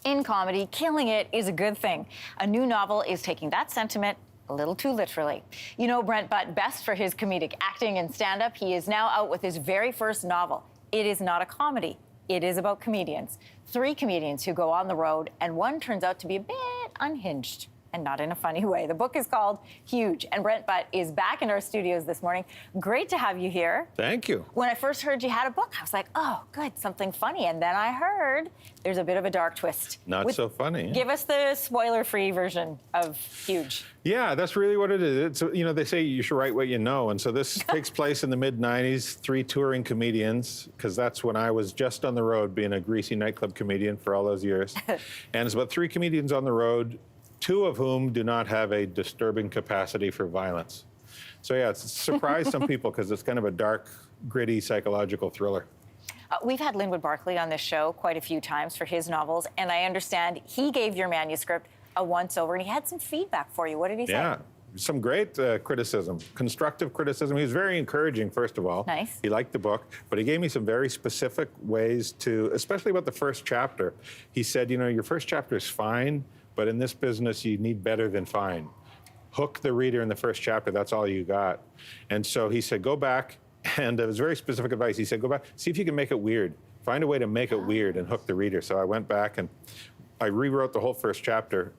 In comedy, killing it is a good thing. A new novel is taking that sentiment a little too literally. You know Brent Butt best for his comedic acting and stand-up. He is now out with his very first novel. It is not a comedy. It is about comedians. 3 comedians who go on the road, and one turns out to be a bit unhinged. And not in a funny way. The book is called Huge, and Brent Butt is back in our studios this morning. Great to have you here. Thank you. When I first heard you had a book, I was like, oh, good, something funny. And then I heard there's a bit of a dark twist. Not so funny. Give us the spoiler-free version of Huge. Yeah, that's really what it is. It's, you know, they say you should write what you know. And so this takes place in the mid-90s, 3 touring comedians, because that's when I was just on the road being a greasy nightclub comedian for all those years. And it's about 3 comedians on the road, 2 of whom do not have a disturbing capacity for violence. So yeah, it's surprised some people because it's kind of a dark, gritty psychological thriller. We've had Linwood Barclay on this show quite a few times for his novels, and I understand he gave your manuscript a once-over, and he had some feedback for you. What did he say? Yeah, some great criticism, constructive criticism. He was very encouraging, first of all. Nice. He liked the book, but he gave me some very specific ways to, especially about the first chapter. He said, you know, your first chapter is fine, but in this business, you need better than fine. Hook the reader in the first chapter, that's all you got. And so he said, go back, and it was very specific advice. He said, go back, see if you can make it weird. Find a way to make it weird and hook the reader. So I went back and I rewrote the whole first chapter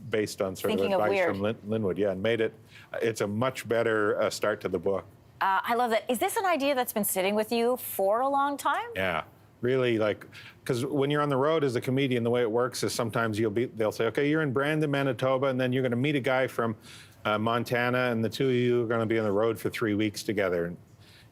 based on sort of advice from Linwood, yeah, and made it, it's a much better start to the book. I love that. Is this an idea that's been sitting with you for a long time? Yeah. Really, like, because when you're on the road as a comedian, the way it works is sometimes they'll say, okay, you're in Brandon, Manitoba, and then you're going to meet a guy from Montana, and the 2 of you are going to be on the road for 3 weeks together. And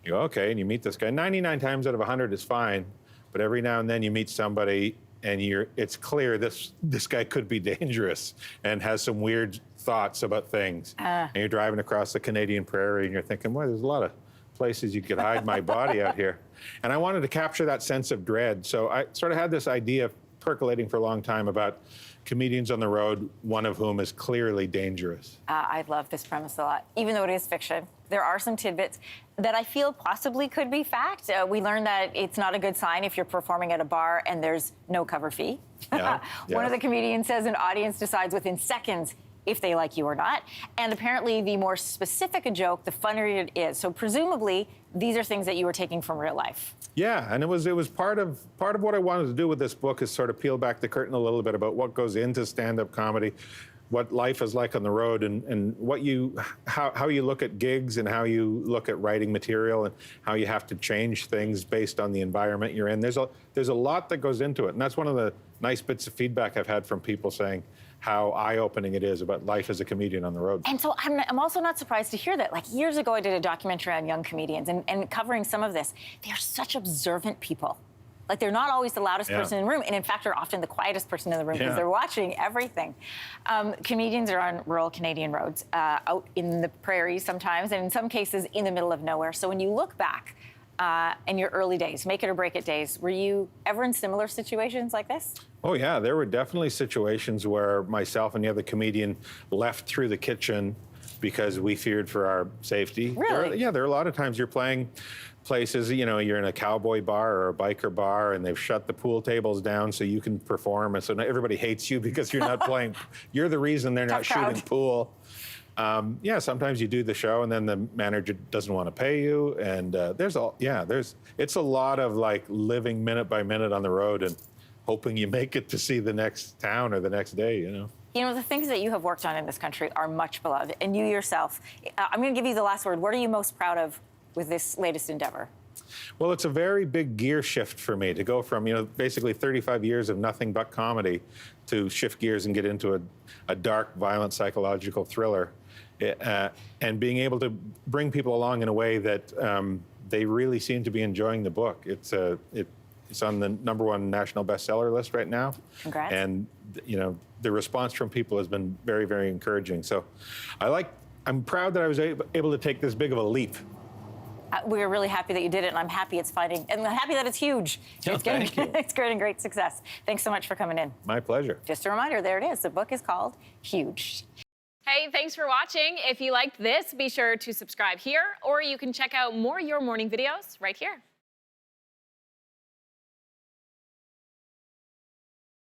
you go, okay, and you meet this guy. 99 times out of 100 is fine, but every now and then you meet somebody, and it's clear this guy could be dangerous and has some weird thoughts about things. And you're driving across the Canadian prairie, and you're thinking, well, there's a lot of places you could hide my body out here. And I wanted to capture that sense of dread. So I sort of had this idea percolating for a long time about comedians on the road, one of whom is clearly dangerous. I love this premise a lot. Even though it is fiction, there are some tidbits that I feel possibly could be fact. We learned that it's not a good sign if you're performing at a bar and there's no cover fee. Yeah, One of the comedians says an audience decides within seconds if they like you or not. And apparently the more specific a joke, the funnier it is. So presumably, these are things that you were taking from real life. Yeah, and it was part of what I wanted to do with this book is sort of peel back the curtain a little bit about what goes into stand-up comedy, what life is like on the road, and how you look at gigs and how you look at writing material and how you have to change things based on the environment you're in. There's a lot that goes into it, and that's one of the nice bits of feedback I've had from people saying how eye-opening it is about life as a comedian on the road. And so I'm also not surprised to hear that. Like years ago, I did a documentary on young comedians and covering some of this. They're such observant people. Like they're not always the loudest person in the room, and in fact are often the quietest person in the room because they're watching everything. Comedians are on rural Canadian roads, out in the prairies sometimes, and in some cases in the middle of nowhere. So when you look back in your early days, make it or break it days, were you ever in similar situations like this? Oh yeah, there were definitely situations where myself and the other comedian left through the kitchen because we feared for our safety. Really? There are a lot of times you're playing places, you know, you're in a cowboy bar or a biker bar and they've shut the pool tables down so you can perform, and so everybody hates you because you're not playing. You're the reason they're not shooting pool. Yeah, sometimes you do the show and then the manager doesn't want to pay you, and it's a lot of like living minute by minute on the road and hoping you make it to see the next town or the next day, you know. You know, the things that you have worked on in this country are much beloved, and you yourself, I'm going to give you the last word. What are you most proud of with this latest endeavor? Well, it's a very big gear shift for me to go from, you know, basically 35 years of nothing but comedy to shift gears and get into a dark, violent, psychological thriller, and being able to bring people along in a way that they really seem to be enjoying the book. It's on the #1 national bestseller list right now. Congrats. And, you know, the response from people has been very, very encouraging. So I'm proud that I was able to take this big of a leap. We're really happy that you did it, and I'm happy it's fighting, and I'm happy that it's huge. Oh, it's getting great success. Thanks so much for coming in. My pleasure. Just a reminder, there it is. The book is called Huge. Hey, thanks for watching. If you liked this, be sure to subscribe here, or you can check out more Your Morning videos right here.